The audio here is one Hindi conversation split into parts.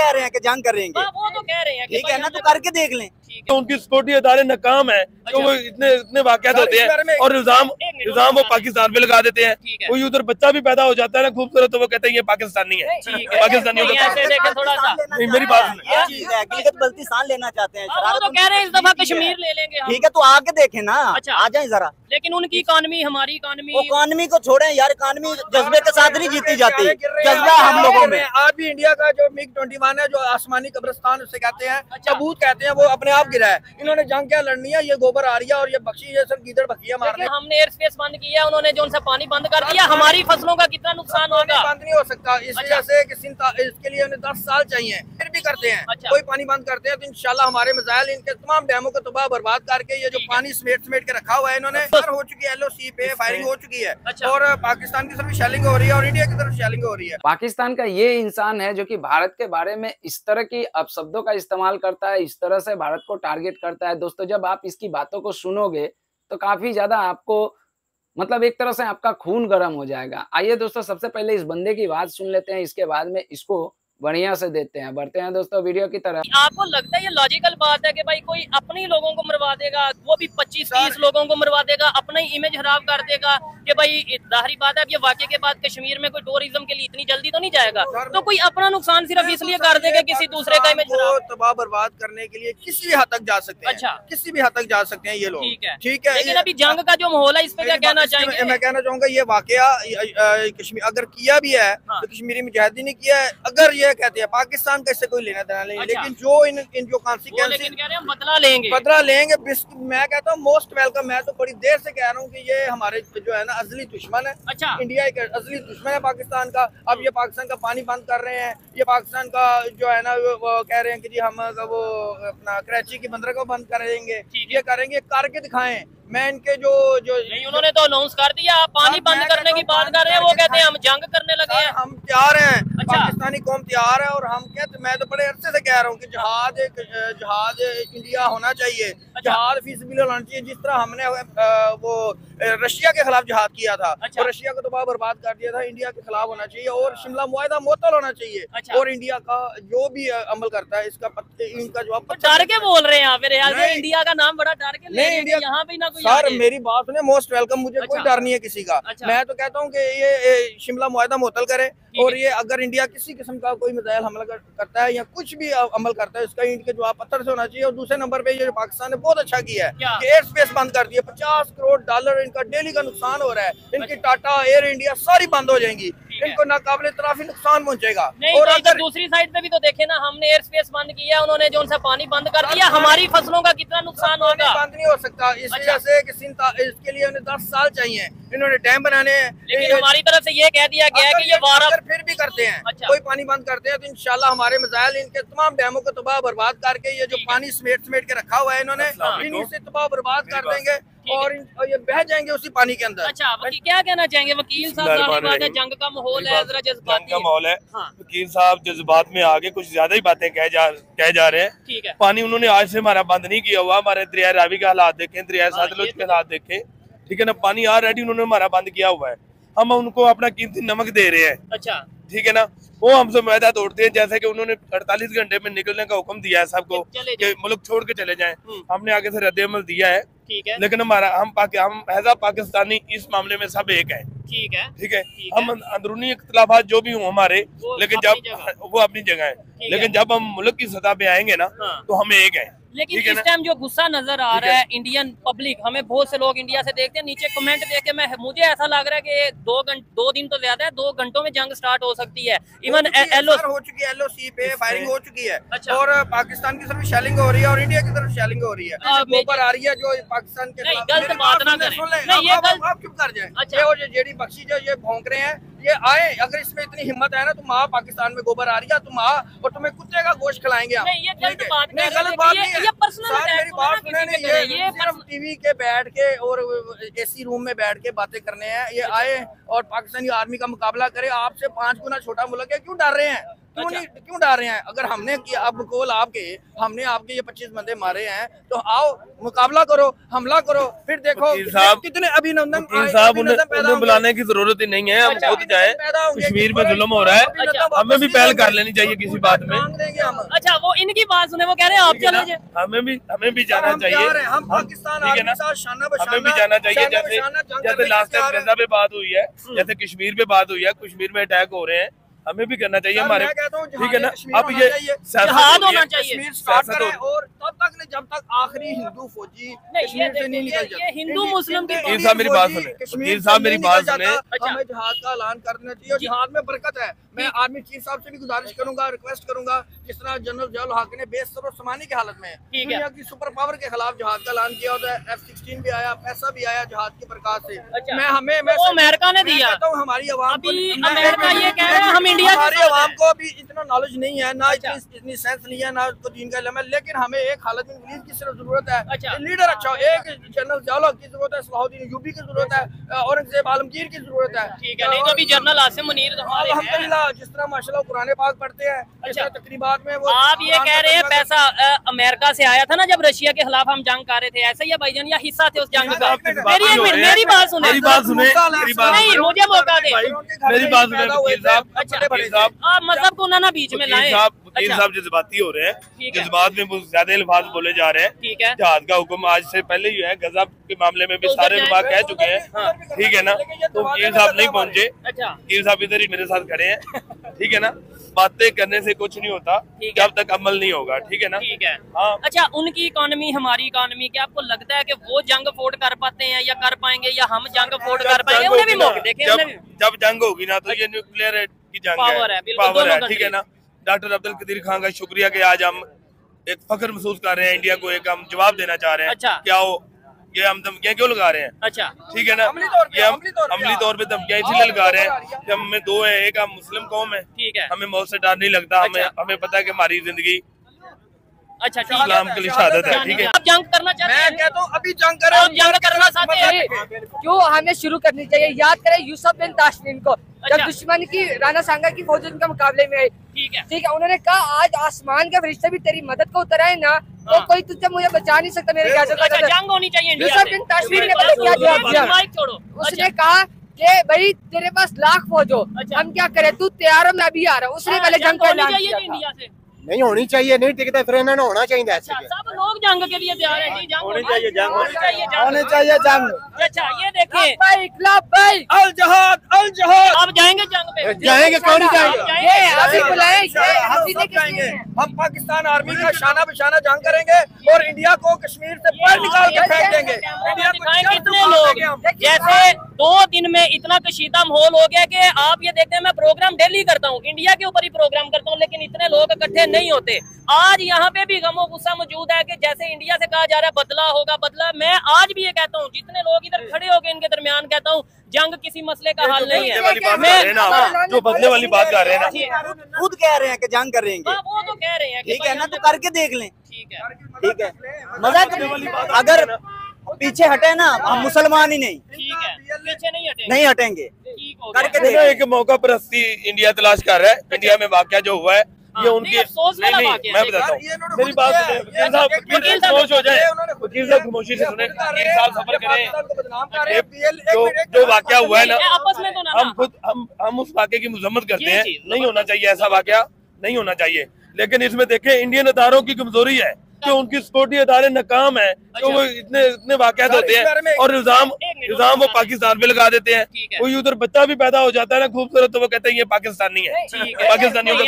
कह रहे हैं कि जंग करेंगे, वो तो कह रहे हैं, ठीक है ना, तो करके देख लें। तो उनकी सिक्योरिटी अदारे नाकाम है, तो वो इतने वाकयात होते हैं और इल्जाम वो पाकिस्तान पे लगा देते हैं। कोई उधर बच्चा भी पैदा हो जाता है ना खूबसूरत, तो वो कहते हैं ये पाकिस्तानी है, पाकिस्तानियों का। मेरी बात चीज है, गिलगित बल्तिस्तान लेना चाहते हैं, तो कह रहे हैं इस दफा कश्मीर ले लेंगे। ठीक है, तो आके देखें ना, आ जाए जरा। लेकिन उनकी इकॉनमी, हमारी इकॉनमी को छोड़े यार, इकॉनमी जज्बे के साथ नहीं जीती जाती, जज्बा हम लोगों में। आज भी इंडिया का जो MiG-21 है, जो आसमानी कब्रिस्तान उसे कहते हैं, सबूत कहते हैं, वो अपने आप गिरा है। इन्होंने जंग क्या लड़नी है, ये गोबर आ रही है और ये बख्शी ये सब गीदड़ बखिया मार रहे हैं। हमने एयर स्पेस बंद किया, उन्होंने जो उनसे पानी बंद कर दिया, हमारी फसलों का कितना नुकसान होगा। बंद नहीं हो सकता इस वजह से कि इसके लिए उन्हें 10 साल चाहिए, फिर भी करते हैं। कोई पानी बंद करते हैं तो इंशाल्लाह हमारे मिसाइल इनके तमाम डैमों को तबाह बर्बाद करके, ये जो पानी समेट के रखा हुआ है इन्होंने, हो चुकी है LOC पे फायरिंग हो चुकी है और पाकिस्तान की तरफ शेलिंग हो रही है और इंडिया की तरफ शेलिंग हो रही है। पाकिस्तान का ये इंसान है जो कि भारत के बारे में इस तरह की अपशब्दों का इस्तेमाल करता है, इस तरह से भारत को टारगेट करता है। दोस्तों, जब आप इसकी बातों को सुनोगे तो काफी ज्यादा आपको मतलब एक तरह से आपका खून गर्म हो जाएगा। आइए दोस्तों, सबसे पहले इस बंदे की बात सुन लेते हैं, इसके बाद में इसको बढ़िया से देते हैं। बढ़ते हैं दोस्तों वीडियो की तरफ। आपको लगता है ये लॉजिकल बात है कि भाई कोई अपने लोगों को मरवा देगा, वो भी 25-30 लोगों को मरवा देगा, अपना ही इमेज खराब कर देगा कि भाई जाहिर बात है अब ये वाकये के बाद कश्मीर में कोई टूरिज्म के लिए इतनी जल्दी तो नहीं जाएगा, तो कोई अपना नुकसान सिर्फ इसलिए कर देगा किसी दूसरे का इमेज तबाह बर्बाद करने के लिए किसी भी हद तक जा सकते हैं। अच्छा, किसी भी हद तक जा सकते हैं ये लोग। ठीक है, लेकिन अभी जंग का जो माहौल है इस पे क्या कहना चाहेंगे? मैं कहना चाहूंगा ये वाकया कश्मीर अगर किया भी है तो कश्मीरी मुजाहिदीन ने किया है। अगर ये कहते हैं पाकिस्तान का इससे कोई लेना देना नहीं, लेकिन जो इन जो कॉन्सिक्वेंसेस बदला लेंगे मैं कहता हूँ मोस्ट वेलकम। मैं तो बड़ी देर से कह रहा हूँ कि ये हमारे जो है ना असली दुश्मन है। अच्छा, इंडिया एक असली दुश्मन है पाकिस्तान का। अब ये पाकिस्तान का पानी बंद कर रहे हैं, ये पाकिस्तान का जो है ना वो कह रहे हैं कि जी हम वो अपना कराची की बंदरगाह को बंद करेंगे, ये करेंगे, करके दिखाएं। मैं इनके जो नहीं, उन्होंने तो अनाउंस कर दिया पानी बंद करने की बात कर रहे हैं, वो कहते हैं हम जंग करने लगे हैं। हम तैयार हैं, पाकिस्तानी कौम तैयार है और हम कहते, मैं तो बड़े अरसे से कह रहा हूँ कि जहाज इंडिया होना चाहिए, जहाज फीसबिल होना चाहिए। जिस तरह हमने वो रशिया के खिलाफ जहाज किया था और रशिया को तबाह बर्बाद कर दिया था, इंडिया के खिलाफ होना चाहिए और शिमला मुआहदा मुअत्तल होना चाहिए। और इंडिया का जो भी अमल करता है इसका इनका जवाब डर के बोल रहे हैं यहाँ पे, इंडिया का नाम बड़ा डर के नहीं, यहाँ पे ना कोई सर मेरी बात सुने, मोस्ट वेलकम। मुझे कोई डर नहीं है किसी का। मैं तो कहता हूँ कि ये शिमला मुआहदा मुअत्तल करे और ये अगर इंडिया किसी किस्म का कोई मिसाइल हमला करता है या कुछ भी अमल करता है इसका इनके जवाब पत्थर से होना चाहिए। और दूसरे नंबर पे ये जो पाकिस्तान ने बहुत अच्छा किया है कि एयर स्पेस बंद कर दिया। $50 करोड़ इनका डेली का नुकसान हो रहा है। इनकी टाटा, एयर इंडिया सारी बंद हो जाएंगी, इनको नाकाबिले तराफी नुकसान पहुंचेगा। और अगर दूसरी साइड पे भी तो देखे ना, हमने एयर स्पेस बंद किया, उन्होंने जो उनसे पानी बंद कर दिया, हमारी फसलों का कितना नुकसान होगा। बंद नहीं हो सकता इस वजह से कि इसके लिए उन्हें 10 साल चाहिए। इन्होंने डैम बनाने हैं, लेकिन हमारी तरफ से ये कह दिया गया है कि ये वार फिर भी करते हैं। कोई पानी बंद करते हैं तो इंशाल्लाह हमारे मिसाइल इनके तमाम डैमों को तबाह बर्बाद करके, ये जो पानी समेट के रखा हुआ है इन्होंने, इन्हीं से तबाह बर्बाद कर देंगे और ये बह जाएंगे उसी पानी के अंदर। अच्छा, क्या कहना चाहेंगे वकील साहब? जंग का माहौल है, जरा जज्बाती का माहौल है। वकील साहब जज्बात में आगे कुछ ज्यादा ही बातें कह जा रहे हैं। ठीक है, पानी उन्होंने आज से हमारा बंद नहीं किया हुआ। हमारे दरिया रावी के हालात देखें, दरिया सतलुज के हालात देखें, ठीक है ना। पानी ऑलरेडी उन्होंने हमारा बंद किया हुआ है, हम उनको अपना कीमती नमक दे रहे हैं। अच्छा, ठीक है ना। वो हमसे वायदा तोड़ते हैं, जैसे कि उन्होंने 48 घंटे में निकलने का हुक्म दिया है सबको कि मुल्क छोड़ के चले जाएं। हमने आगे से रद्द अमल दिया है, ठीक है, लेकिन हम एज आ पाकिस्तानी इस मामले में सब एक है। ठीक है, ठीक है। हम अंदरूनी इख्तिलाफात जो भी हों हमारे, लेकिन जब वो अपनी जगह है, लेकिन जब हम मुल्क की सतह पे आएंगे ना तो हम एक है। लेकिन इस टाइम जो गुस्सा नजर आ रहा है इंडियन पब्लिक, हमें बहुत से लोग इंडिया से देखते हैं, नीचे कमेंट देख के मुझे ऐसा लग रहा है कि 2 दिन तो ज्यादा है, 2 घंटों में जंग स्टार्ट हो सकती है। इवन हो चुकी है, LOC पे फायरिंग हो चुकी है। अच्छा, और पाकिस्तान की तरफ शेलिंग हो रही है और इंडिया की तरफ शेलिंग हो रही है। ऊपर आ रही है जो पाकिस्तान के गलत बात ना करें, आप चुप कर जाए। जेडी बख्शी जो ये भौंक रहे हैं, ये आए, अगर इसमें इतनी हिम्मत है ना, तुम आ, पाकिस्तान में गोबर आ रही है, तुम आ और तुम्हें कुत्ते का गोश्त खिलाएंगे हम। नहीं, ये गलत बात नहीं, गलत बात नहीं है। ये पर्सनल मेरी बात सुने, ये सिर्फ टीवी के बैठ के और AC रूम में बैठ के बातें करने हैं। ये आए और पाकिस्तानी आर्मी का मुकाबला करे। आपसे 5 गुना छोटा मुल्क है, क्यों डर रहे हैं? क्यों डर रहे हैं? अगर हमने किया, अब कोल हमने आपके ये 25 बंदे मारे हैं, तो आओ मुकाबला करो, हमला करो, फिर देखो कितने अभिनंदन उन्हें बुलाने की जरूरत ही नहीं है। हम खुद जाए, कश्मीर में जुल्म हो रहा है, हमें भी पहल कर लेनी चाहिए किसी बात में। हम। अच्छा, वो इनकी बात सुने, वो कह रहे हैं आप चले जाए। हमें भी जाना चाहिए, हम पाकिस्तान ठीक है ना, हमें भी जाना चाहिए। जैसे लास्ट टाइम गजा पे बात हुई है, जैसे कश्मीर पे बात हुई है, कश्मीर में अटैक हो रहे हैं, हमें भी करना चाहिए हमारे, ठीक है ना। अब ये जिहाद होना चाहिए और तब तक नहीं जब तक आखिरी हिंदू फौजी कश्मीर से नहीं निकल जाते। ये हिंदू मुस्लिम की वकील साहब मेरी बात सुने, वकील साहब मेरी बात सुने। हमें जिहाद का ऐलान करना चाहिए और जिहाद में बरकत है। मैं आर्मी चीफ साहब से भी गुजारिश करूंगा, रिक्वेस्ट करूंगा, जिस तरह जनरल ज़ियाउल हक ने बेसब्र समानी की हालत में दुनिया की सुपर पावर के खिलाफ जिहाद का ऐलान किया होता है। F-16 भी आया, पैसा भी आया जिहाद की बरकत से। मैं अमेरिका ने दिया, हमारी आवाम को अमेरिका ये कह रहे हैं हम इंडिया, हमारी आवाम को अभी इतना नॉलेज नहीं है, ना इतनी सेंस नहीं है, ना उसको दीन का इल्म है, लेकिन हमें एक खालिद बिन वलीद की सिर्फ जरूरत है, लीडर अच्छा हो, एक जनरल ज़ियाउल हक की जरूरत है, सलाहुद्दीन अय्यूबी की जरूरत है, औरंगजेब आलमगीर की जरूरत है। ठीक है, नहीं तो अभी जनरल आसिम मुनीर अल्हम्दुलिल्लाह जिस तरह माशाल्लाह कुरान पाक पढ़ते हैं, अच्छा तकरीबात में वो आप ये कह रहे हैं पैसा अमेरिका से आया था ना जब रशिया के खिलाफ हम जंग कर रहे थे, ऐसा ही है भाईजान, या हिस्सा थे उस जंग का? मेरी बात सुने, मेरी बात सुने, नहीं मुझे मौका दे, मेरी बात सुने वकील साहब। अच्छा, आप मतलब को ना बीच में लाए। वकील साहब जज्बाती हो रहे हैं, जज्बात में बहुत ज्यादा अल्फाज बोले जा रहे हैं। ठीक है, जिहाद का हुक्म आज से पहले ही है, गजा के मामले में भी सारे लोग कह चुके हैं, ठीक है ना। तो वकील साहब नहीं पहुंचे, वकील साहब इधर ही मेरे साथ खड़े हैं, ठीक है ना। बातें करने से कुछ नहीं होता जब तक अमल नहीं होगा, ठीक है ना। ठीक है, हाँ। अच्छा, उनकी इकोनॉमी हमारी इकोनॉमी, क्या आपको लगता है कि वो जंग फोड़ कर पाते हैं या कर पाएंगे, या हम जंग फोड़ कर पाएंगे? उन्हें भी मौके देखें, जब जंग होगी ना तो ये न्यूक्लियर की जंग पावर है, ठीक है ना। डॉक्टर अब्दुल कदीर खान का शुक्रिया कि आज हम एक फख्र महसूस कर रहे हैं, इंडिया को एक हम जवाब देना चाह रहे हैं। अच्छा, क्या हो ये हम धमकियां क्यों लगा रहे हैं? अच्छा, ठीक है ना, ये हम अमली तौर पे धमकियां इसलिए लगा रहे हैं कि हमें दो है, एक हम मुस्लिम कौम है, ठीक है, हमें मौत से डर नहीं लगता, हमें पता है कि हमारी जिंदगी अच्छा इस्लाम के लिए शहादत है, ठीक है। आप जंग करना चाहते हैं? मैं कहता हूँ अभी जंग करें, आप जंग करना चाहते हैं? क्यों हमें शुरू करनी चाहिए। याद करें यूसुफ बिन ताशफीन को, जब दुश्मन की राना सांगा की फौज उनके मुकाबले में आई, ठीक है, उन्होंने कहा आज आसमान के फरिश्ते भी तेरी मदद को उतर आए ना, तो कोई तुझसे मुझे बचा नहीं सकता मेरे क्या। जंग होनी चाहिए। यूसुफ बिन ताशफीन ने पता क्या जवाब दिया? उसने कहा कि भाई तेरे पास लाख फौज हो, हम क्या करें, तू तैयार हो, मैं अभी आ रहा हूँ। उसने पहले जंग का ऐलान किया था। नहीं होनी चाहिए, नहीं टिकते फिर इन्होंने होना चाहिए। ऐसे सब लोग जंग के लिए तैयार हैं जी, जंग होनी चाहिए, जंग होनी चाहिए, होनी चाहिए जंग। अच्छा, ये देखिए भाई अल जहाद आप जाएंगे जंग पे? जाएंगे, क्यों नहीं जाएंगे? अभी बुलाएं, जाएंगे। हम पाकिस्तान आर्मी का शाना बिशाना जंग करेंगे और इंडिया को कश्मीर से बाहर निकाल के फेंक देंगे। इंडिया को कितने लोग, जैसे 2 दिन में इतना कशीदा माहौल हो गया कि आप ये देखते हैं, मैं प्रोग्राम डेली करता हूँ, इंडिया के ऊपर ही प्रोग्राम करता हूँ, लेकिन इतने लोग इकट्ठे नहीं होते। आज यहाँ पे भी गमो गुस्सा मौजूद है कि जैसे इंडिया से कहा जा रहा है बदला होगा, बदला। मैं आज भी ये कहता हूँ, जितने लोग इधर खड़े हो गए इनके दरमियान कहता हूँ, जंग किसी मसले का हल नहीं है। जो बदले वाली बात कर रहे हैं ना, खुद कह रहे हैं कि जंग करेंगे, वो तो कह रहे हैं, ठीक है ना, तो करके देख लें। ठीक है, ठीक है, मजाक अगर पीछे हटे ना, हम मुसलमान ही नहीं, ठीक है, पीछे नहीं हटेंगे, करके देखो। एक मौका परस्ती इंडिया तलाश कर रहा है। इंडिया में वाकया जो हुआ है ये उनकी नहीं, मैं बताता हूँ, मेरी बात सुने वकील साहब, खामोश हो जाए, वकील साहब खामोशी से सुने। 1 साल सफर करें, जो वाकया हुआ है ना, आपस में तो ना, हम खुद हम उस वाकये की मजम्मत करते हैं, नहीं होना चाहिए ऐसा वाकया, नहीं होना चाहिए। लेकिन इसमें देखें इंडियन अदारों की कमजोरी है कि उनकी सिक्योरिटी अदारे नाकाम है, तो वो इतने वाकयात होते हैं और इल्जाम वो पाकिस्तान पे लगा देते हैं। कोई उधर बच्चा भी पैदा हो जाता है ना खूबसूरत, तो वो कहते हैं ये पाकिस्तानी है, पाकिस्तानियों का।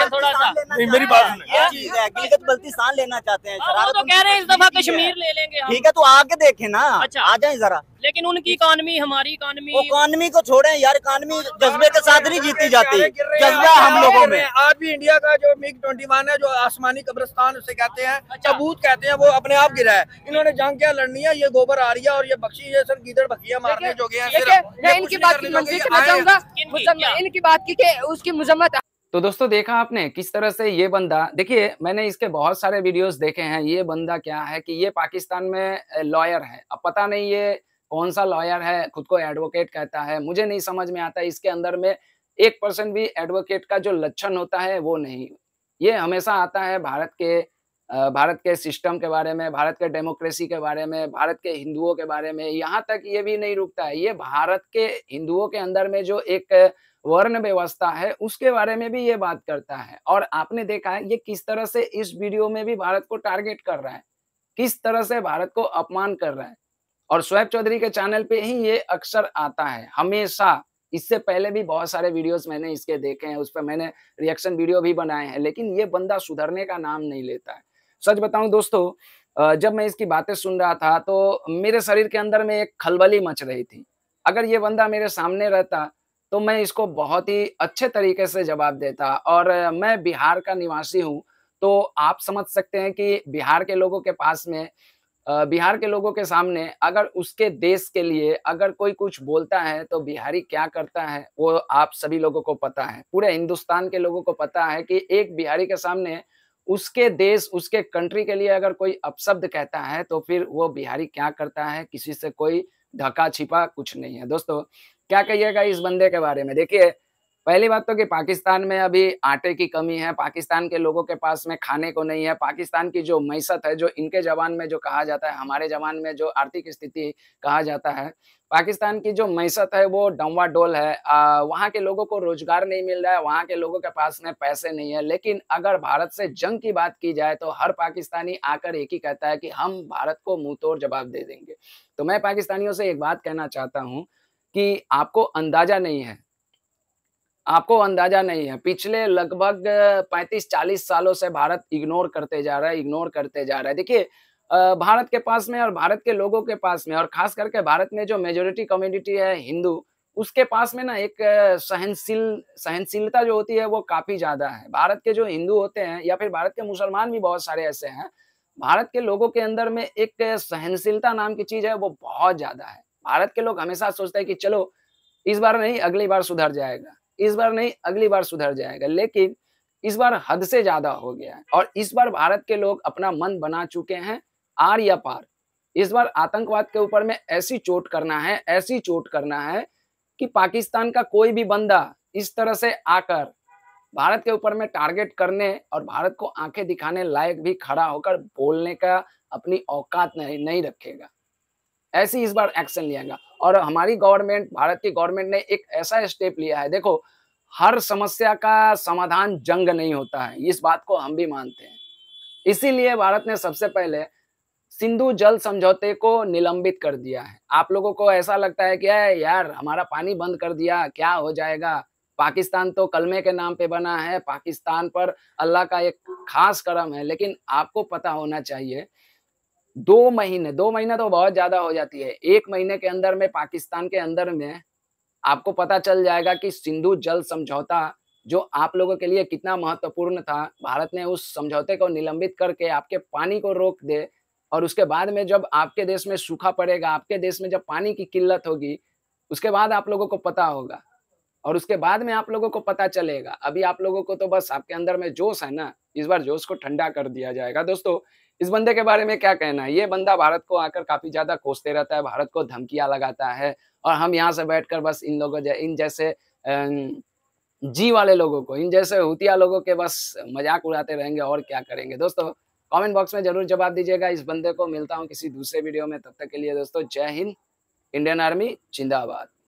थोड़ा सा नहीं, मेरी बात सुनिए, गिलगित बल्तिस्तान लेना चाहते हैं, वो तो कह रहे हैं इस दफा कश्मीर ले लेंगे। ठीक है, तो आगे देखें ना, आ जाए जरा। लेकिन उनकी इकोनॉमी हमारी इकोनॉमी को छोड़ें यार, इकोनॉमी जज्बे के साथ नहीं जीती जाती, जज्बा हम लोगों में। आज भी इंडिया का जो MiG-21 है, जो आसमानी कब्रिस्तान उसे कहते हैं, सबूत कहते हैं, वो अपने आप गिरा है। इन्होंने जंग क्या लड़नी है, ये गोबर आ रही है और ये बख्शी, ये सर गीदड़ बखिया मारने जो गए हैं। मैं इनकी बात की मंजूरी करना चाहूंगा, इनकी बात की उसकी मजम्मत। तो दोस्तों देखा आपने किस तरह से ये बंदा, देखिए मैंने इसके बहुत सारे वीडियोस देखे हैं। ये बंदा क्या है कि ये पाकिस्तान में लॉयर है, अब पता नहीं ये कौन सा लॉयर है, खुद को एडवोकेट कहता है, मुझे नहीं समझ में आता। इसके अंदर में 1% भी एडवोकेट का जो लक्षण होता है वो नहीं। ये हमेशा आता है भारत के सिस्टम के बारे में, भारत के डेमोक्रेसी के बारे में, भारत के हिंदुओं के बारे में। यहाँ तक ये भी नहीं रुकता है, ये भारत के हिंदुओं के अंदर में जो एक वर्ण व्यवस्था है उसके बारे में भी ये बात करता है। और आपने देखा है ये किस तरह से इस वीडियो में भी भारत को टारगेट कर रहा है, किस तरह से भारत को अपमान कर रहा है। और शोएब चौधरी के चैनल पे ही ये अक्सर आता है हमेशा। इससे पहले भी बहुत सारे वीडियोस मैंने इसके देखे हैं, उस पर मैंने रिएक्शन वीडियो भी बनाए हैं, लेकिन ये बंदा सुधरने का नाम नहीं लेता है। सच बताऊं दोस्तों, जब मैं इसकी बातें सुन रहा था तो मेरे शरीर के अंदर में एक खलबली मच रही थी। अगर ये बंदा मेरे सामने रहता तो मैं इसको बहुत ही अच्छे तरीके से जवाब देता। और मैं बिहार का निवासी हूँ, तो आप समझ सकते हैं कि बिहार के लोगों के पास में बिहार के लोगों के सामने अगर उसके देश के लिए अगर कोई कुछ बोलता है तो बिहारी क्या करता है वो आप सभी लोगों को पता है। पूरे हिंदुस्तान के लोगों को पता है कि एक बिहारी के सामने उसके देश, उसके कंट्री के लिए अगर कोई अपशब्द कहता है तो फिर वो बिहारी क्या करता है, किसी से कोई ढका छिपा कुछ नहीं है। दोस्तों क्या कहिएगा इस बंदे के बारे में? देखिए, पहली बात तो कि पाकिस्तान में अभी आटे की कमी है, पाकिस्तान के लोगों के पास में खाने को नहीं है। पाकिस्तान की जो मईशत है, जो इनके ज़बान में जो कहा जाता है, हमारे ज़बान में जो आर्थिक स्थिति कहा जाता है, पाकिस्तान की जो मईशत है वो डंवाडोल है। वहाँ के लोगों को रोजगार नहीं मिल रहा है, वहाँ के लोगों के पास में पैसे नहीं है। लेकिन अगर भारत से जंग की बात की जाए तो हर पाकिस्तानी आकर एक ही कहता है कि हम भारत को मुंहतोड़ जवाब दे देंगे। तो मैं पाकिस्तानियों से एक बात कहना चाहता हूँ कि आपको अंदाजा नहीं है, आपको अंदाजा नहीं है, पिछले लगभग 35-40 सालों से भारत इग्नोर करते जा रहा है, इग्नोर करते जा रहा है। देखिए, भारत के पास में और भारत के लोगों के पास में और खास करके भारत में जो मेजॉरिटी कम्युनिटी है हिंदू, उसके पास में ना एक सहनशीलता जो होती है वो काफ़ी ज़्यादा है। भारत के जो हिंदू होते हैं या फिर भारत के मुसलमान भी बहुत सारे ऐसे हैं, भारत के लोगों के अंदर में एक सहनशीलता नाम की चीज़ है वो बहुत ज़्यादा है। भारत के लोग हमेशा सोचते हैं कि चलो इस बार नहीं अगली बार सुधर जाएगा, इस बार नहीं अगली बार सुधर जाएगा, लेकिन इस बार हद से ज़्यादा हो गया है। और इस बार भारत के लोग अपना मन बना चुके हैं आर या पार। इस बार आतंकवाद के ऊपर में ऐसी चोट करना है, ऐसी चोट करना है कि पाकिस्तान का कोई भी बंदा इस तरह से आकर भारत के ऊपर में टारगेट करने और भारत को आंखें दिखाने लायक भी खड़ा होकर बोलने का अपनी औकात नहीं रखेगा। ऐसी इस बार एक्शन लिया। और हमारी गवर्नमेंट, भारत की गवर्नमेंट ने एक ऐसा स्टेप लिया है। देखो, हर समस्या का समाधान जंग नहीं होता है, इस बात को हम भी मानते हैं। इसीलिए भारत ने सबसे पहले सिंधु जल समझौते को निलंबित कर दिया है। आप लोगों को ऐसा लगता है कि यार हमारा पानी बंद कर दिया क्या हो जाएगा, पाकिस्तान तो कलमे के नाम पे बना है, पाकिस्तान पर अल्लाह का एक खास करम है। लेकिन आपको पता होना चाहिए 2 महीने तो बहुत ज्यादा हो जाती है, 1 महीने के अंदर में पाकिस्तान के अंदर में आपको पता चल जाएगा कि सिंधु जल समझौता जो आप लोगों के लिए कितना महत्वपूर्ण था, भारत ने उस समझौते को निलंबित करके आपके पानी को रोक दे। और उसके बाद में जब आपके देश में सूखा पड़ेगा, आपके देश में जब पानी की किल्लत होगी, उसके बाद आप लोगों को पता होगा और उसके बाद में आप लोगों को पता चलेगा। अभी आप लोगों को तो बस आपके अंदर में जोश है ना, इस बार जोश को ठंडा कर दिया जाएगा। दोस्तों इस बंदे के बारे में क्या कहना है? ये बंदा भारत को आकर काफी ज्यादा कोसते रहता है, भारत को धमकियां लगाता है और हम यहाँ से बैठकर बस इन जैसे जी वाले लोगों को, इन जैसे हुतिया लोगों के बस मजाक उड़ाते रहेंगे और क्या करेंगे। दोस्तों कमेंट बॉक्स में जरूर जवाब दीजिएगा इस बंदे को। मिलता हूँ किसी दूसरे वीडियो में, तब तक के लिए दोस्तों जय हिंद, इंडियन आर्मी जिंदाबाद।